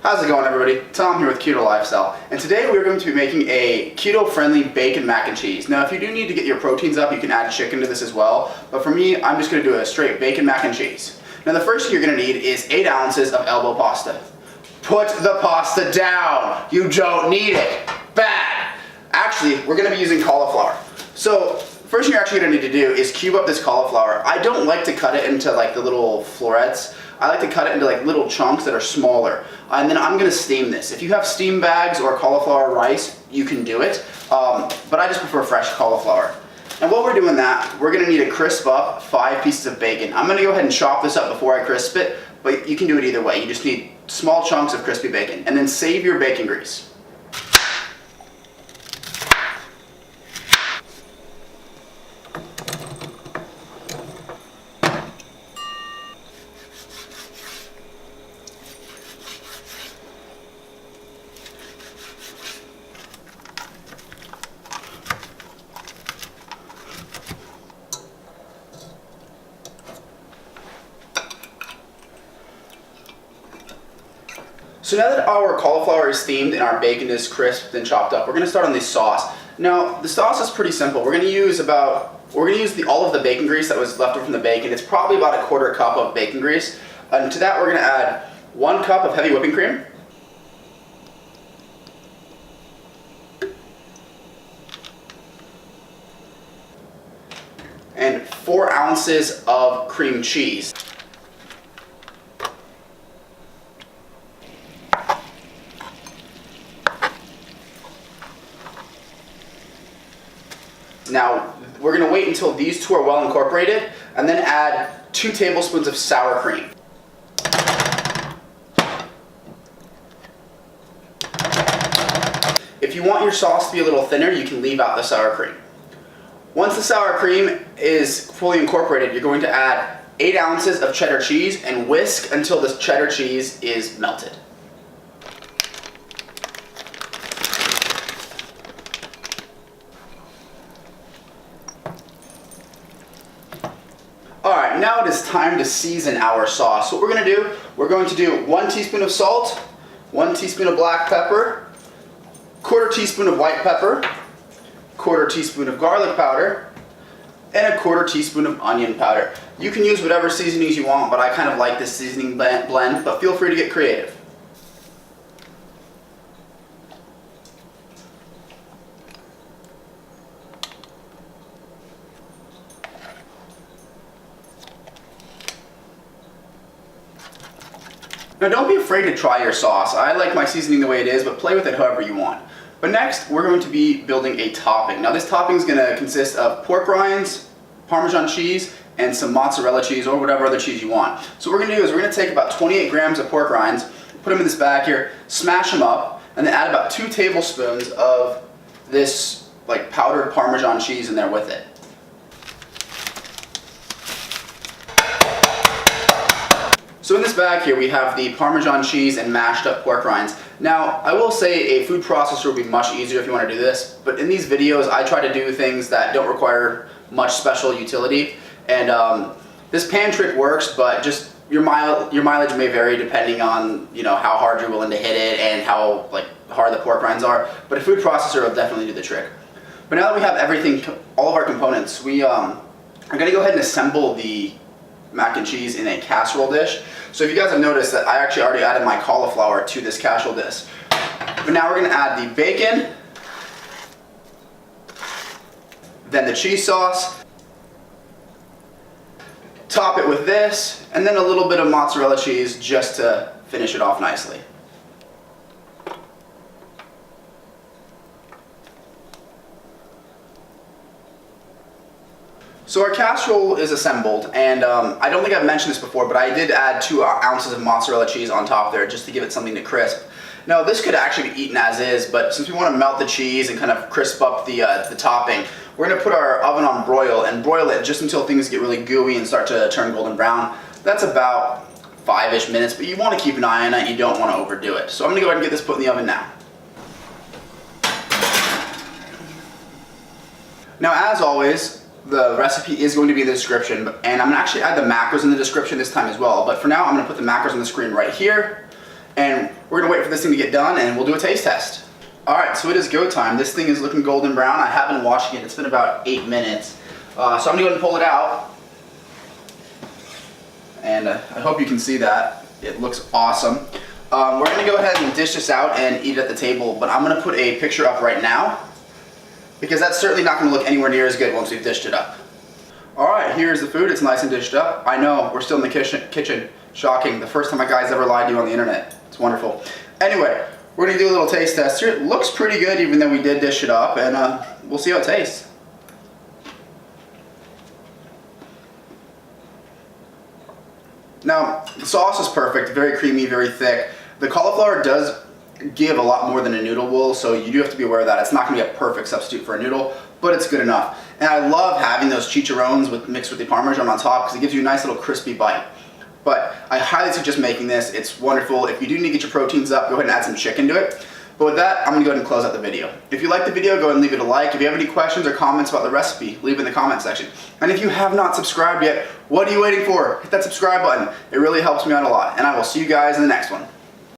How's it going, everybody? Tom here with Keto Lifestyle, and today we're going to be making a keto-friendly bacon mac and cheese. Now, if you do need to get your proteins up, you can add chicken to this as well, but for me, I'm just going to do a straight bacon mac and cheese. Now, the first thing you're going to need is 8 ounces of elbow pasta. Put the pasta down! You don't need it! Bad! Actually, we're going to be using cauliflower. So, first thing you're actually going to need to do is cube up this cauliflower. I don't like to cut it into like the little florets. I like to cut it into like little chunks that are smaller. And then I'm gonna steam this. If you have steam bags or cauliflower rice, you can do it. But I just prefer fresh cauliflower. And while we're doing that, we're gonna need to crisp up 5 pieces of bacon. I'm gonna go ahead and chop this up before I crisp it, but you can do it either way. You just need small chunks of crispy bacon. And then save your bacon grease. So now that our cauliflower is steamed and our bacon is crisped and chopped up, we're going to start on the sauce. Now, the sauce is pretty simple. We're going to use all of the bacon grease that was left over from the bacon. It's probably about a 1/4 cup of bacon grease. And to that, we're going to add 1 cup of heavy whipping cream, and 4 ounces of cream cheese. Now, we're going to wait until these two are well incorporated and then add 2 tablespoons of sour cream. If you want your sauce to be a little thinner, you can leave out the sour cream. Once the sour cream is fully incorporated, you're going to add 8 ounces of cheddar cheese and whisk until the cheddar cheese is melted. Alright, now it is time to season our sauce. So what we're going to do 1 teaspoon of salt, 1 teaspoon of black pepper, 1/4 teaspoon of white pepper, 1/4 teaspoon of garlic powder, and 1/4 teaspoon of onion powder. You can use whatever seasonings you want, but I kind of like this seasoning blend, but feel free to get creative. Now, don't be afraid to try your sauce. I like my seasoning the way it is, but play with it however you want. But next, we're going to be building a topping. Now, this topping is going to consist of pork rinds, Parmesan cheese, and some mozzarella cheese or whatever other cheese you want. So what we're going to do is we're going to take about 28 grams of pork rinds, put them in this bag here, smash them up, and then add about 2 tablespoons of this like powdered Parmesan cheese in there with it. So in this bag here we have the Parmesan cheese and mashed up pork rinds. Now, I will say a food processor would be much easier if you want to do this, but in these videos I try to do things that don't require much special utility, and this pan trick works, but just your mileage may vary depending on how hard you're willing to hit it and how hard the pork rinds are, but a food processor will definitely do the trick. But now that we have everything, all of our components, we are going to go ahead and assemble the mac and cheese in a casserole dish. So if you guys have noticed that I actually already added my cauliflower to this casserole dish. But now we're going to add the bacon, then the cheese sauce, top it with this, and then a little bit of mozzarella cheese just to finish it off nicely. So our casserole is assembled, and I don't think I've mentioned this before, but I did add 2 ounces of mozzarella cheese on top there just to give it something to crisp. Now, this could actually be eaten as is, but since we want to melt the cheese and kind of crisp up the topping, we're going to put our oven on broil and broil it just until things get really gooey and start to turn golden brown. That's about 5-ish minutes, but you want to keep an eye on it. You don't want to overdo it. So I'm going to go ahead and get this put in the oven now. Now, as always, the recipe is going to be in the description, and I'm going to actually add the macros in the description this time as well. But for now, I'm going to put the macros on the screen right here. And we're gonna wait for this thing to get done and we'll do a taste test. All right, so it is go time. This thing is looking golden brown. I have been washing it. It's been about 8 minutes. So I'm gonna go ahead and pull it out. And I hope you can see that. It looks awesome. We're gonna go ahead and dish this out and eat it at the table, but I'm gonna put a picture up right now because that's certainly not gonna look anywhere near as good once we've dished it up. All right, here's the food. It's nice and dished up. I know, we're still in the kitchen. Shocking, the first time a guy's ever lied to you on the internet. It's wonderful. Anyway, we're gonna do a little taste test here. It looks pretty good even though we did dish it up, and we'll see how it tastes. Now, the sauce is perfect, very creamy, very thick. The cauliflower does give a lot more than a noodle will, so you do have to be aware of that. It's not gonna be a perfect substitute for a noodle, but it's good enough. And I love having those chicharrones mixed with the Parmesan on top because it gives you a nice little crispy bite. But I highly suggest making this. It's wonderful. If you do need to get your proteins up, go ahead and add some chicken to it. But with that, I'm gonna go ahead and close out the video. If you like the video, go ahead and leave it a like. If you have any questions or comments about the recipe, leave it in the comment section. And if you have not subscribed yet, what are you waiting for? Hit that subscribe button. It really helps me out a lot. And I will see you guys in the next one.